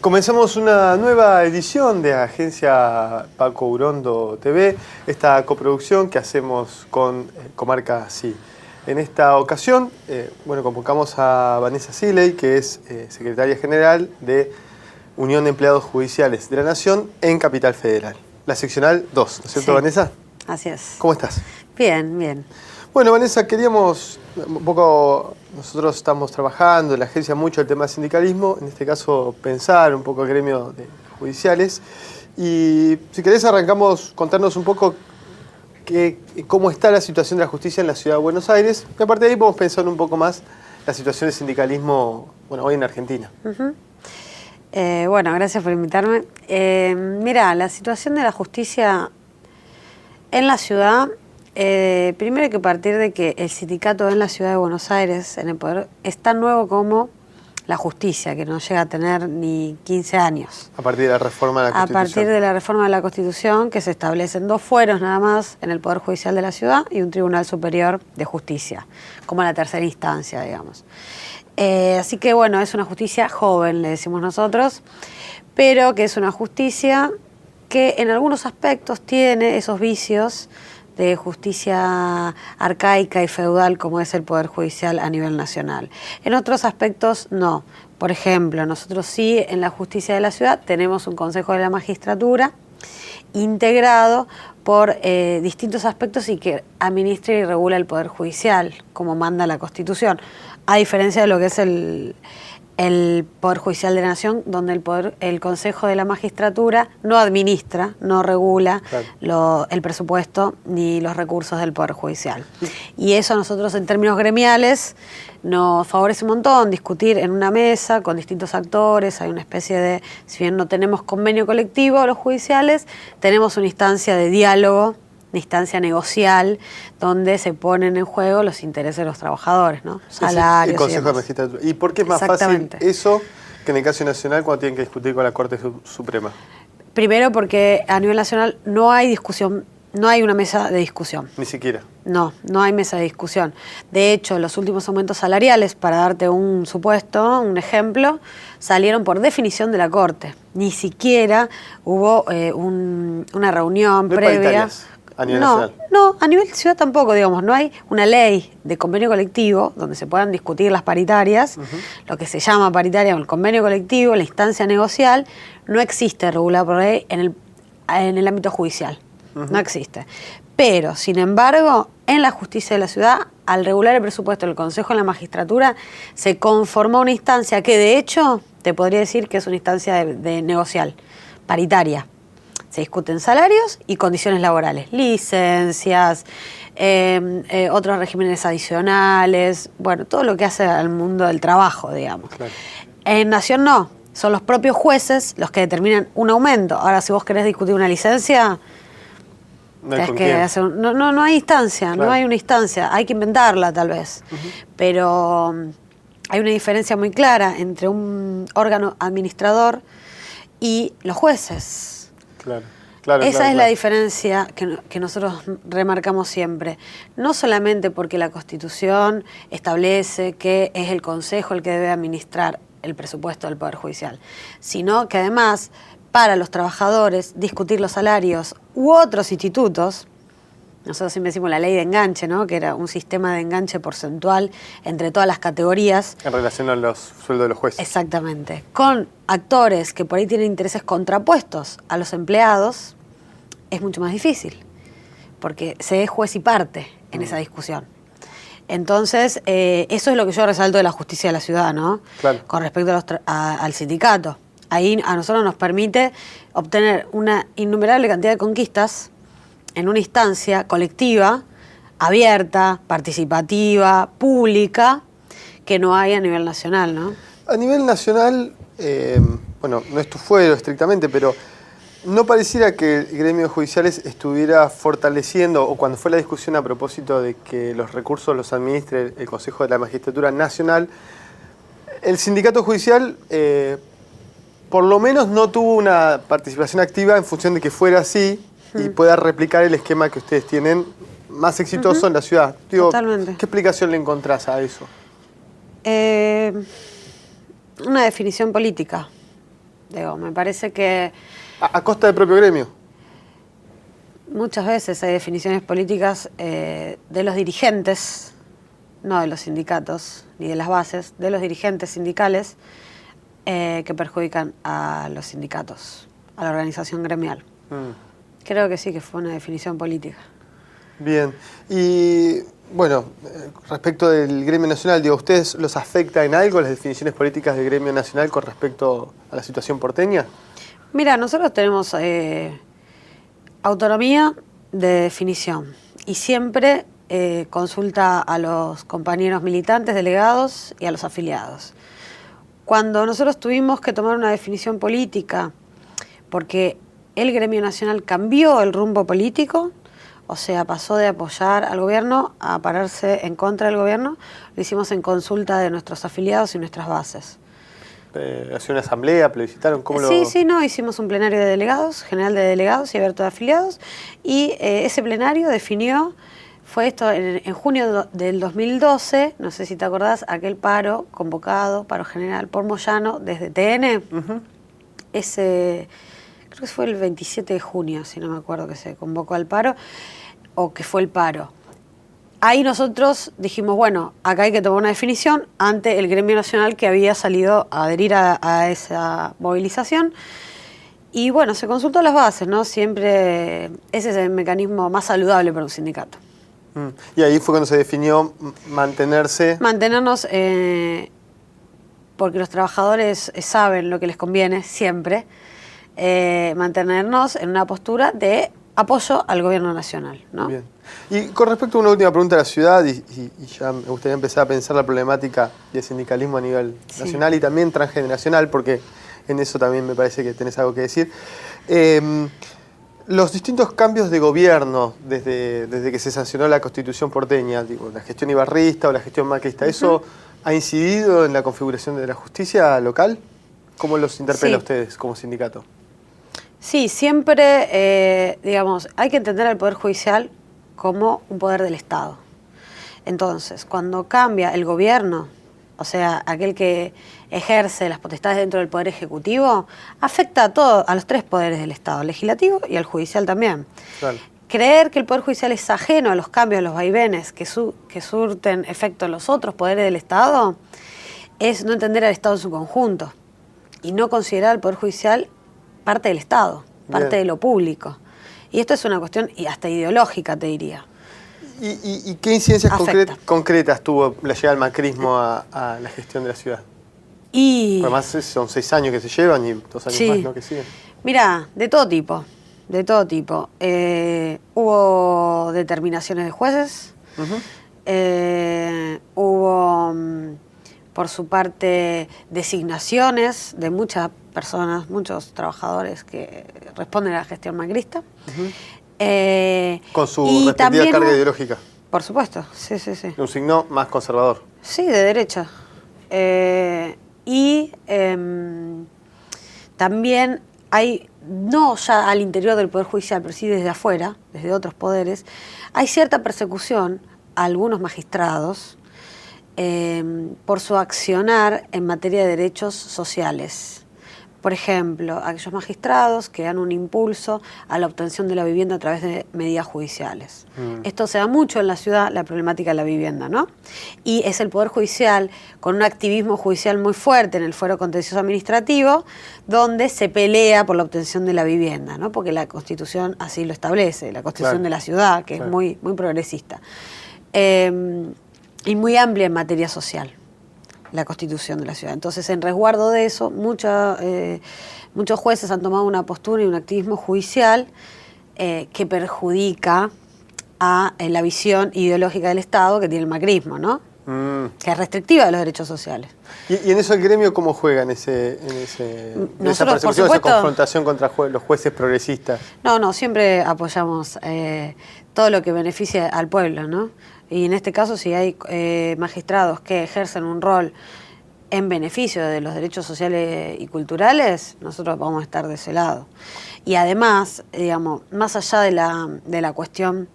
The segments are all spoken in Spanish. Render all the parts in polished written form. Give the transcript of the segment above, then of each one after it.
Comenzamos una nueva edición de Agencia Paco Urondo TV, esta coproducción que hacemos con Comarca Sí. En esta ocasión, convocamos a Vanessa Siley, que es secretaria general de Unión de Empleados Judiciales de la Nación en Capital Federal, la seccional 2, ¿no es cierto, sí, Vanessa? Así es. ¿Cómo estás? Bien, bien. Bueno, Vanessa, queríamos un poco, nosotros estamos trabajando en la agencia mucho el tema del sindicalismo, en este caso pensar un poco el gremio de judiciales, y si querés arrancamos, contarnos un poco cómo está la situación de la justicia en la Ciudad de Buenos Aires, y a partir de ahí podemos pensar un poco más la situación del sindicalismo, hoy en Argentina. Bueno, gracias por invitarme. Mira, la situación de la justicia en la ciudad, primero hay que partir de que el sindicato en la Ciudad de Buenos Aires, en el poder, es tan nuevo como la justicia, que no llega a tener ni 15 años. A partir de la reforma de la Constitución. A partir de la reforma de la Constitución, que se establecen 2 fueros nada más en el Poder Judicial de la ciudad y un Tribunal Superior de Justicia, como la tercera instancia, digamos. Así que bueno, es una justicia joven, le decimos nosotros, pero que es una justicia que en algunos aspectos tiene esos vicios de justicia arcaica y feudal como es el Poder Judicial a nivel nacional. En otros aspectos no. Por ejemplo, nosotros sí en la justicia de la ciudad tenemos un Consejo de la Magistratura integrado por distintos aspectos y que administra y regula el Poder Judicial, como manda la Constitución, a diferencia de lo que es el Poder Judicial de la Nación, donde el Consejo de la Magistratura no administra, no regula el presupuesto ni los recursos del Poder Judicial. Y eso a nosotros en términos gremiales nos favorece un montón discutir en una mesa con distintos actores. Hay una especie de, si bien no tenemos convenio colectivo los judiciales, tenemos una instancia de diálogo, una instancia negocial, donde se ponen en juego los intereses de los trabajadores, ¿no? Salarios. El Consejo de Magistratura. ¿Y por qué es más fácil eso que en el caso nacional cuando tienen que discutir con la Corte Suprema? Primero porque a nivel nacional no hay discusión, no hay una mesa de discusión. Ni siquiera. No hay mesa de discusión. De hecho, los últimos aumentos salariales, para darte un supuesto, un ejemplo, salieron por definición de la Corte. Ni siquiera hubo una reunión previa. A nivel nacional. No, a nivel ciudad tampoco, digamos, no hay una ley de convenio colectivo donde se puedan discutir las paritarias, lo que se llama paritaria o el convenio colectivo, la instancia negocial, no existe regulada por ley en el ámbito judicial, no existe. Pero, sin embargo, en la justicia de la ciudad, al regular el presupuesto del Consejo de la Magistratura, se conformó una instancia que, de hecho, te podría decir que es una instancia de negocial, paritaria. Se discuten salarios y condiciones laborales, licencias, otros regímenes adicionales, bueno, todo lo que hace al mundo del trabajo, digamos. Claro. En Nación no, son los propios jueces los que determinan un aumento. Ahora, si vos querés discutir una licencia, no hay instancia, claro. No hay una instancia, hay que inventarla tal vez. Pero hay una diferencia muy clara entre un órgano administrador y los jueces. Esa es la diferencia que nosotros remarcamos siempre. No solamente porque la Constitución establece que es el Consejo el que debe administrar el presupuesto del Poder Judicial, sino que además para los trabajadores discutir los salarios u otros institutos. Nosotros siempre decimos la ley de enganche, ¿no? Que era un sistema de enganche porcentual entre todas las categorías. En relación a los sueldos de los jueces. Exactamente. Con actores que por ahí tienen intereses contrapuestos a los empleados, es mucho más difícil, porque se es juez y parte en esa discusión. Entonces, eso es lo que yo resalto de la justicia de la ciudad, ¿no? Claro. Con respecto al sindicato. Ahí a nosotros nos permite obtener una innumerable cantidad de conquistas en una instancia colectiva, abierta, participativa, pública, que no hay a nivel nacional, ¿no? A nivel nacional, no es tu fuero estrictamente, pero no pareciera que el gremio de judiciales estuviera fortaleciendo, o cuando fue la discusión a propósito de que los recursos los administre el Consejo de la Magistratura Nacional, el sindicato judicial por lo menos no tuvo una participación activa en función de que fuera así, y pueda replicar el esquema que ustedes tienen más exitoso en la ciudad. Digo, totalmente. ¿Qué explicación le encontrás a eso? Una definición política. Digo, me parece que A costa del propio gremio. muchas veces hay definiciones políticas de los dirigentes, no de los sindicatos ni de las bases, de los dirigentes sindicales que perjudican a los sindicatos, a la organización gremial. Creo que sí, que fue una definición política. Bien. Y bueno, respecto del gremio nacional, digo, ¿ustedes los afecta en algo las definiciones políticas del gremio nacional con respecto a la situación porteña? Mira, nosotros tenemos autonomía de definición y siempre consulta a los compañeros militantes, delegados y a los afiliados. Cuando nosotros tuvimos que tomar una definición política, porque el gremio nacional cambió el rumbo político, o sea, pasó de apoyar al gobierno a pararse en contra del gobierno, lo hicimos en consulta de nuestros afiliados y nuestras bases. ¿Hacía una asamblea? ¿Plebiscitaron? Sí, hicimos un plenario de delegados, general de delegados y abierto de afiliados, y ese plenario definió, fue esto en junio del 2012, no sé si te acordás, aquel paro convocado, paro general por Moyano desde TN, ese, creo que fue el 27 de junio, si no me acuerdo, que se convocó al paro, o que fue el paro. Ahí nosotros dijimos, bueno, acá hay que tomar una definición ante el gremio nacional que había salido a adherir a esa movilización. Y bueno, se consultó las bases, ¿no? Siempre ese es el mecanismo más saludable para un sindicato. Y ahí fue cuando se definió mantenerse... Mantenernos, porque los trabajadores saben lo que les conviene siempre, mantenernos en una postura de apoyo al gobierno nacional, ¿no? Bien. Y con respecto a una última pregunta de la ciudad, y ya me gustaría empezar a pensar la problemática del sindicalismo a nivel nacional y también transgeneracional, porque en eso también me parece que tenés algo que decir. Los distintos cambios de gobierno desde que se sancionó la Constitución porteña, digo, la gestión ibarrista o la gestión macrista, ¿eso ha incidido en la configuración de la justicia local? ¿Cómo los interpela a ustedes como sindicato? Sí, siempre, digamos, hay que entender al Poder Judicial como un poder del Estado. Entonces, cuando cambia el gobierno, o sea, aquel que ejerce las potestades dentro del Poder Ejecutivo, afecta a los tres poderes del Estado, al legislativo y al judicial también. Claro. Creer que el Poder Judicial es ajeno a los cambios, a los vaivenes que surten efecto en los otros poderes del Estado, es no entender al Estado en su conjunto y no considerar al Poder Judicial parte del Estado, parte de lo público. Y esto es una cuestión hasta ideológica, te diría. ¿Y qué incidencias concretas tuvo la llegada del macrismo a la gestión de la ciudad? Además son 6 años que se llevan y 2 años más, ¿no?, que siguen. Mirá, de todo tipo. Hubo determinaciones de jueces, hubo, por su parte, designaciones de muchas personas, muchos trabajadores que responden a la gestión macrista. Con su respectiva carga ideológica. Por supuesto, sí. Un signo más conservador. Sí, de derecha. También hay, no ya al interior del Poder Judicial, pero sí desde afuera, desde otros poderes, hay cierta persecución a algunos magistrados por su accionar en materia de derechos sociales. Por ejemplo, aquellos magistrados que dan un impulso a la obtención de la vivienda a través de medidas judiciales. Esto se da mucho en la ciudad, la problemática de la vivienda, ¿no? Y es el Poder Judicial, con un activismo judicial muy fuerte en el fuero contencioso administrativo, donde se pelea por la obtención de la vivienda, ¿no? Porque la Constitución así lo establece, la Constitución de la ciudad, que es muy progresista. Y muy amplia en materia social, la Constitución de la ciudad. Entonces, en resguardo de eso, muchos jueces han tomado una postura y un activismo judicial que perjudica a la visión ideológica del Estado que tiene el macrismo, ¿no? Que es restrictiva de los derechos sociales. ¿Y en eso el gremio cómo juega en esa persecución, esa confrontación contra los jueces progresistas? No, siempre apoyamos todo lo que beneficie al pueblo, ¿no? Y en este caso, si hay magistrados que ejercen un rol en beneficio de los derechos sociales y culturales, nosotros vamos a estar de ese lado. Y además, digamos, más allá de la cuestión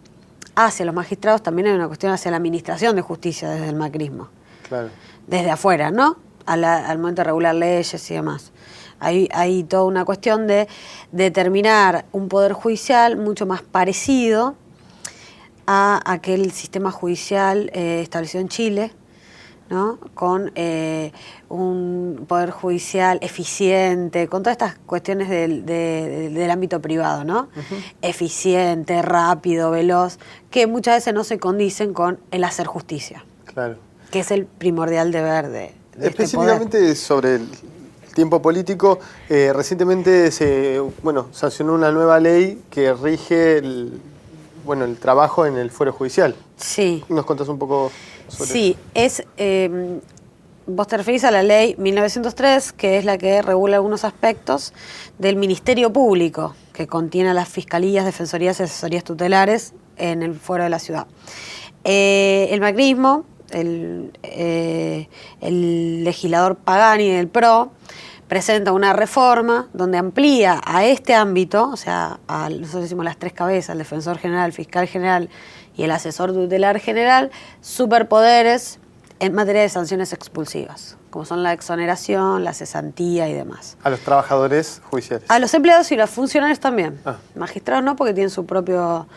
hacia los magistrados, también hay una cuestión hacia la administración de justicia desde el macrismo. Claro. Desde afuera, ¿no? Al momento de regular leyes y demás. Hay toda una cuestión de determinar un poder judicial mucho más parecido a aquel sistema judicial establecido en Chile, ¿no? Con un poder judicial eficiente, con todas estas cuestiones del ámbito privado, ¿no? Eficiente, rápido, veloz, que muchas veces no se condicen con el hacer justicia. Claro. Que es el primordial deber de específicamente este poder. Sobre el tiempo político, recientemente se sancionó una nueva ley que rige el trabajo en el fuero judicial. Sí. ¿Nos contás un poco sobre Sí, eso? Vos te referís a la ley 1903, que es la que regula algunos aspectos del Ministerio Público, que contiene a las fiscalías, defensorías y asesorías tutelares en el fuero de la ciudad. El macrismo, el legislador Pagani del PRO, presenta una reforma donde amplía a este ámbito, o sea, nosotros decimos las tres cabezas, el defensor general, el fiscal general y el asesor tutelar general, superpoderes en materia de sanciones expulsivas, como son la exoneración, la cesantía y demás. A los trabajadores judiciales. A los empleados y los funcionarios también. Ah. Magistrados no, porque tienen su propio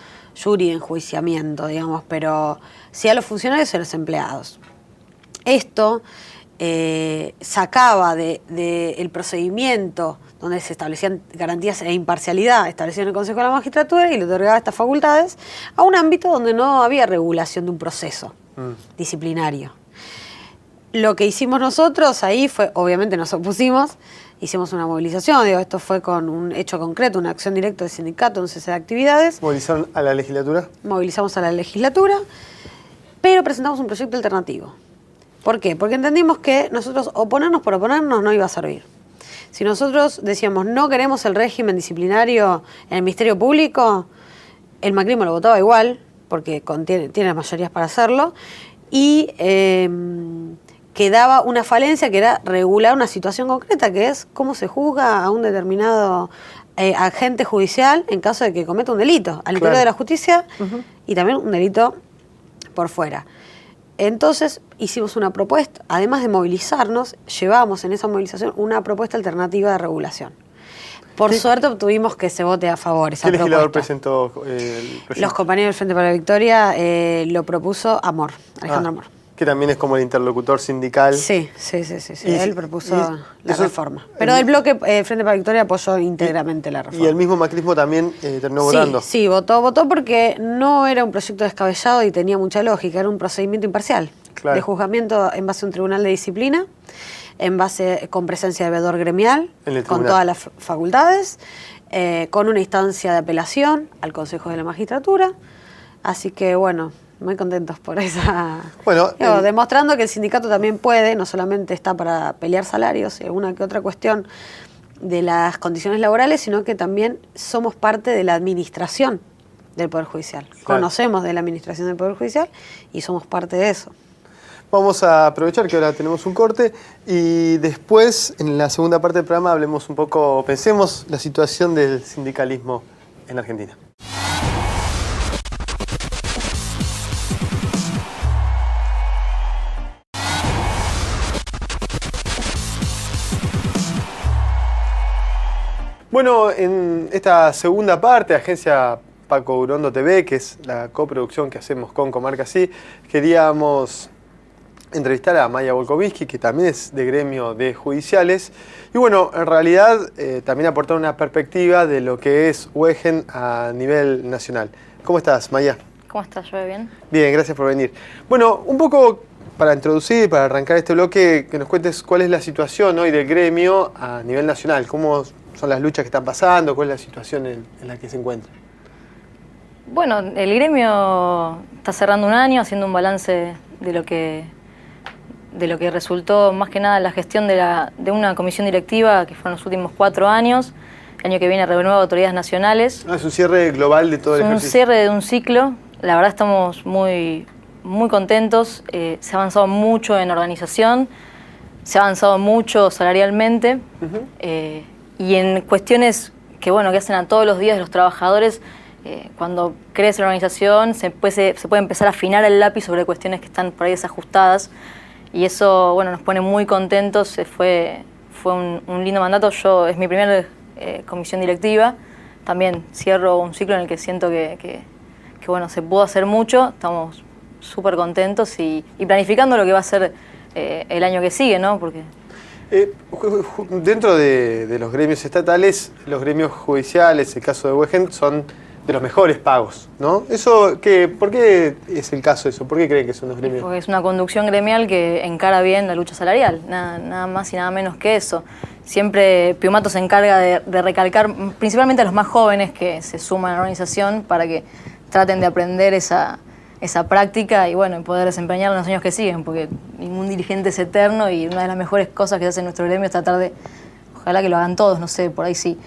jury de enjuiciamiento, digamos, pero sí a los funcionarios y a los empleados. Esto sacaba del procedimiento donde se establecían garantías e imparcialidad establecido en el Consejo de la Magistratura y le otorgaba estas facultades a un ámbito donde no había regulación de un proceso disciplinario. Lo que hicimos nosotros ahí fue, obviamente nos opusimos, hicimos una movilización, esto fue con un hecho concreto, una acción directa del sindicato, un cese de actividades. ¿Movilizaron a la legislatura? Movilizamos a la legislatura, pero presentamos un proyecto alternativo. ¿Por qué? Porque entendimos que nosotros oponernos por oponernos no iba a servir. Si nosotros decíamos no queremos el régimen disciplinario en el Ministerio Público, el macrismo lo votaba igual, porque tiene las mayorías para hacerlo, y quedaba una falencia que era regular una situación concreta, que es cómo se juzga a un determinado agente judicial en caso de que cometa un delito, al interior de la justicia y también un delito por fuera. Entonces hicimos una propuesta, además de movilizarnos, llevamos en esa movilización una propuesta alternativa de regulación. Por suerte obtuvimos que se vote a favor esa propuesta. ¿Qué legislador presentó el proyecto? Los compañeros del Frente para la Victoria lo propuso Alejandro Amor. Que también es como el interlocutor sindical. Sí. Él propuso la reforma. Pero el bloque Frente para la Victoria apoyó íntegramente la reforma. ¿Y el mismo macrismo también terminó votando? Sí, votó porque no era un proyecto descabellado y tenía mucha lógica, era un procedimiento imparcial. Claro. De juzgamiento en base a un tribunal de disciplina, con presencia de veedor gremial, con todas las facultades, con una instancia de apelación al Consejo de la Magistratura. Así que bueno, muy contentos por esa... demostrando que el sindicato también puede, no solamente está para pelear salarios y alguna que otra cuestión de las condiciones laborales, sino que también somos parte de la administración del Poder Judicial. Claro. Conocemos de la administración del Poder Judicial y somos parte de eso. Vamos a aprovechar que ahora tenemos un corte y después, en la segunda parte del programa, hablemos un poco, pensemos la situación del sindicalismo en Argentina. Bueno, en esta segunda parte, Agencia Paco Urondo TV, que es la coproducción que hacemos con Comarca Sí, queríamos entrevistar a Maya Volkovitsky, que también es de gremio de judiciales, y bueno, en realidad también aportar una perspectiva de lo que es UEGEN a nivel nacional. ¿Cómo estás, Maya? ¿Cómo estás, Joe? ¿Bien? Bien, gracias por venir. Bueno, un poco para introducir, para arrancar este bloque, que nos cuentes cuál es la situación hoy del gremio a nivel nacional, cómo son las luchas que están pasando, cuál es la situación en la que se encuentra. Bueno, el gremio está cerrando un año, haciendo un balance de lo que resultó más que nada la gestión de una comisión directiva que fueron los últimos 4 años. El año que viene renueva autoridades nacionales. Es un cierre global de todo el ejercicio. Es un cierre de un ciclo. La verdad estamos muy contentos. Se ha avanzado mucho en organización, se ha avanzado mucho salarialmente y en cuestiones que hacen a todos los días los trabajadores. Cuando crece la organización se puede empezar a afinar el lápiz sobre cuestiones que están por ahí desajustadas y eso nos pone muy contentos. Fue fue un lindo mandato. Es mi primera comisión directiva. También cierro un ciclo en el que siento que bueno, se pudo hacer mucho. Estamos súper contentos y planificando lo que va a ser el año que sigue, ¿no? Porque dentro de los gremios estatales, los gremios judiciales, el caso de Wegen, son de los mejores pagos, ¿no? ¿Por qué es el caso eso? ¿Por qué creen que son los gremios? Porque es una conducción gremial que encara bien la lucha salarial, nada más y nada menos que eso. Siempre Piumato se encarga de recalcar, principalmente a los más jóvenes que se suman a la organización, para que traten de aprender esa práctica y bueno, poder desempeñarla en los años que siguen, porque ningún dirigente es eterno y una de las mejores cosas que se hace en nuestro gremio es tratar de, ojalá que lo hagan todos, no sé, por ahí sí,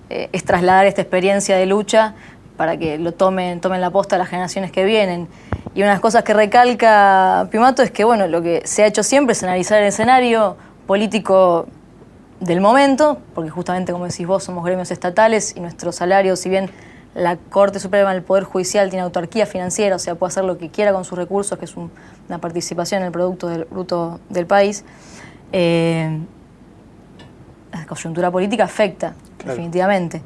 es trasladar esta experiencia de lucha para que lo tomen la posta las generaciones que vienen. Y una de las cosas que recalca Piumato es que bueno, lo que se ha hecho siempre es analizar el escenario político del momento, porque justamente, como decís vos, somos gremios estatales y nuestro salario, si bien la Corte Suprema del Poder Judicial tiene autarquía financiera, o sea, puede hacer lo que quiera con sus recursos, que es una participación en el Producto Bruto del país, la coyuntura política afecta, claro, definitivamente.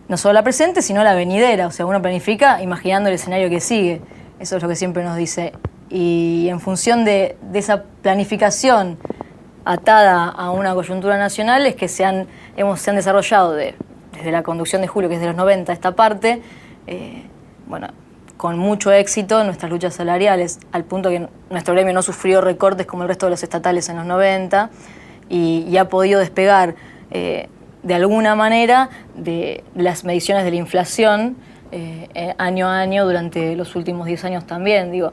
No solo la presente, sino la venidera. O sea, uno planifica imaginando el escenario que sigue. Eso es lo que siempre nos dice. Y en función de esa planificación atada a una coyuntura nacional es que se han desarrollado desde la conducción de Julio, que es de los 90, esta parte, bueno, con mucho éxito nuestras luchas salariales, al punto que nuestro gremio no sufrió recortes como el resto de los estatales en los 90 y ha podido despegar de alguna manera de las mediciones de la inflación año a año durante los últimos 10 años también. Digo,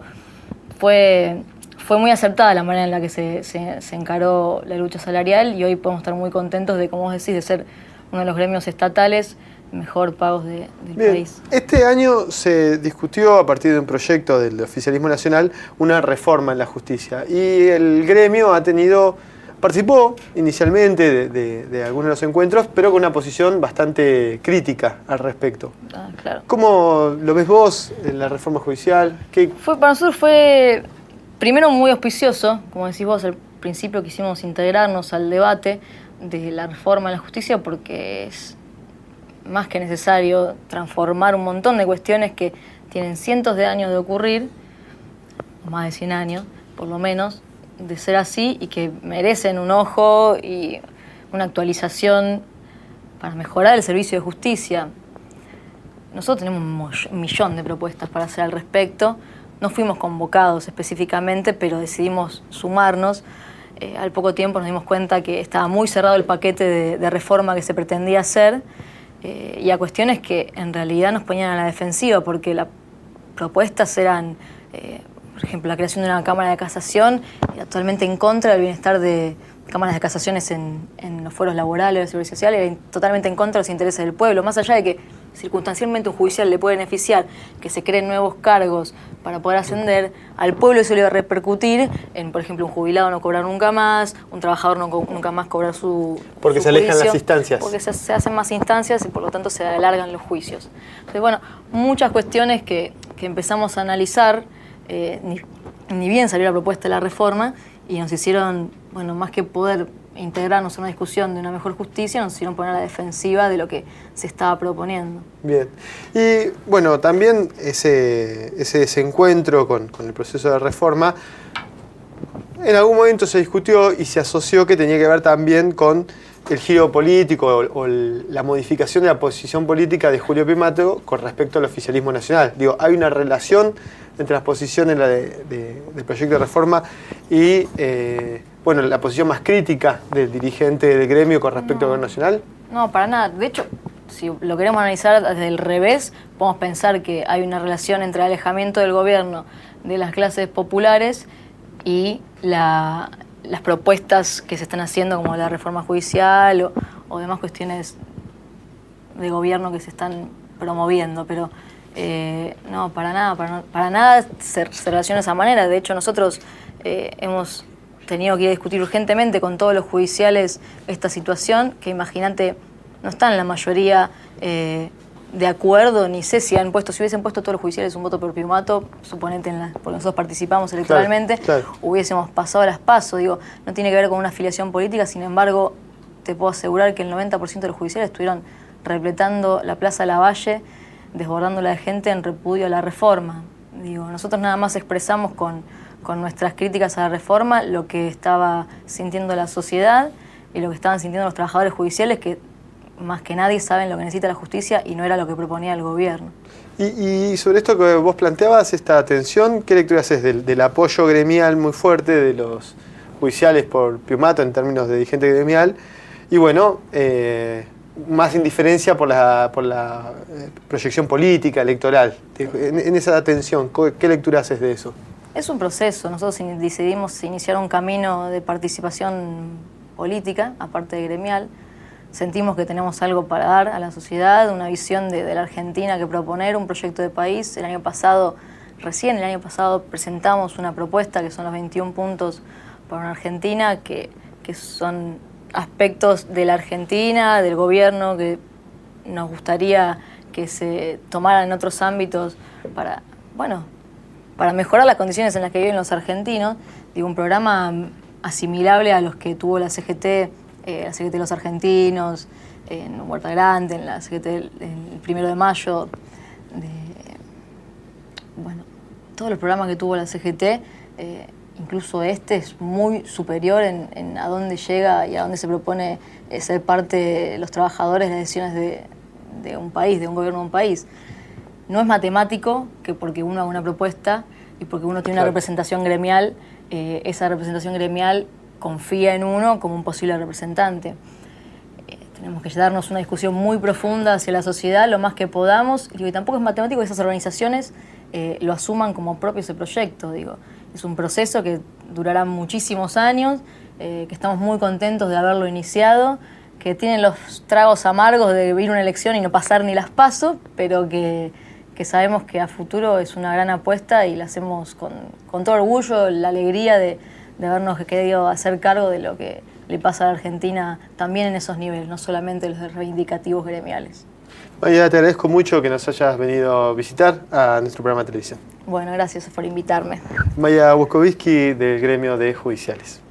fue muy acertada la manera en la que se encaró la lucha salarial y hoy podemos estar muy contentos de, como vos decís, de ser uno de los gremios estatales mejor pagos del país. Este año se discutió a partir de un proyecto del oficialismo nacional una reforma en la justicia y el gremio participó inicialmente de algunos de los encuentros, pero con una posición bastante crítica al respecto. Claro. ¿Cómo lo ves vos, la reforma judicial? Para nosotros fue primero muy auspicioso, como decís vos, al principio quisimos integrarnos al debate de la reforma de la justicia porque es más que necesario transformar un montón de cuestiones que tienen cientos de años de ocurrir, o más de 100 años, por lo menos, de ser así y que merecen un ojo y una actualización para mejorar el servicio de justicia. Nosotros tenemos un millón de propuestas para hacer al respecto. No fuimos convocados específicamente, pero decidimos sumarnos. Al poco tiempo nos dimos cuenta que estaba muy cerrado el paquete de reforma que se pretendía hacer y a cuestiones que en realidad nos ponían a la defensiva, porque las propuestas eran, por ejemplo, la creación de una Cámara de Casación, era totalmente en contra del bienestar de cámaras de casaciones en los fueros laborales, de seguridad social, era totalmente en contra de los intereses del pueblo, más allá de que circunstancialmente un judicial le puede beneficiar que se creen nuevos cargos para poder ascender, al pueblo eso le va a repercutir en, por ejemplo, un jubilado no cobrar nunca más, un trabajador nunca más cobrar su Porque su se alejan juicio, las instancias. porque se hacen más instancias y por lo tanto se alargan los juicios. Entonces, bueno, muchas cuestiones que empezamos a analizar, ni bien salió la propuesta de la reforma y nos hicieron, bueno, más que poder integrarnos en una discusión de una mejor justicia, nos hicieron poner a la defensiva de lo que se estaba proponiendo. Bien. Y bueno, también ese desencuentro con el proceso de reforma, en algún momento se discutió y se asoció que tenía que ver también con el giro político o la modificación de la posición política de Julio Piumato con respecto al oficialismo nacional. Digo, hay una relación entre las posiciones del proyecto de reforma y bueno, la posición más crítica del dirigente del gremio con respecto al gobierno nacional. No, para nada. De hecho, si lo queremos analizar desde el revés, podemos pensar que hay una relación entre el alejamiento del gobierno de las clases populares y las propuestas que se están haciendo, como la reforma judicial o demás cuestiones de gobierno que se están promoviendo, pero no, para nada se relaciona de esa manera. De hecho, nosotros hemos tenido que ir a discutir urgentemente con todos los judiciales esta situación, que imagínate, no están la mayoría de acuerdo, ni sé si hubiesen puesto todos los judiciales un voto por piumato, suponete, porque nosotros participamos electoralmente, Claro. hubiésemos pasado a las PASO. Digo, no tiene que ver con una afiliación política, sin embargo, te puedo asegurar que el 90% de los judiciales estuvieron repletando la Plaza de Lavalle, desbordándola de gente en repudio a la reforma. Digo, nosotros nada más expresamos con nuestras críticas a la reforma lo que estaba sintiendo la sociedad y lo que estaban sintiendo los trabajadores judiciales, que más que nadie saben lo que necesita la justicia y no era lo que proponía el gobierno. Y sobre esto que vos planteabas, esta tensión, ¿qué lectura haces del apoyo gremial muy fuerte de los judiciales por piumato en términos de dirigente gremial? Y bueno, más indiferencia por la proyección política, electoral. En esa tensión, ¿qué lectura haces de eso? Es un proceso. Nosotros decidimos iniciar un camino de participación política, aparte de gremial. Sentimos que tenemos algo para dar a la sociedad, una visión de la Argentina que proponer, un proyecto de país. Recién el año pasado presentamos una propuesta que son los 21 puntos para una Argentina, que son aspectos de la Argentina, del gobierno, que nos gustaría que se tomaran en otros ámbitos para mejorar las condiciones en las que viven los argentinos. Digo, un programa asimilable a los que tuvo la CGT de los argentinos, en Huerta Grande, en la CGT el 1 de mayo, todos los programas que tuvo la CGT, incluso este es muy superior en a dónde llega y a dónde se propone ser parte de los trabajadores, las decisiones de un país, de un gobierno de un país. No es matemático que porque uno haga una propuesta y porque uno tiene una representación gremial, esa representación gremial confía en uno como un posible representante. Tenemos que darnos una discusión muy profunda hacia la sociedad lo más que podamos, y tampoco es matemático que esas organizaciones lo asuman como propio ese proyecto. Digo, es un proceso que durará muchísimos años, que estamos muy contentos de haberlo iniciado, que tienen los tragos amargos de ir a una elección y no pasar ni las PASO, pero que sabemos que a futuro es una gran apuesta y la hacemos con todo orgullo, la alegría de habernos querido hacer cargo de lo que le pasa a la Argentina también en esos niveles, no solamente los reivindicativos gremiales. Maya, te agradezco mucho que nos hayas venido a visitar a nuestro programa de televisión. Bueno, gracias por invitarme. Maya Bukowski, del gremio de judiciales.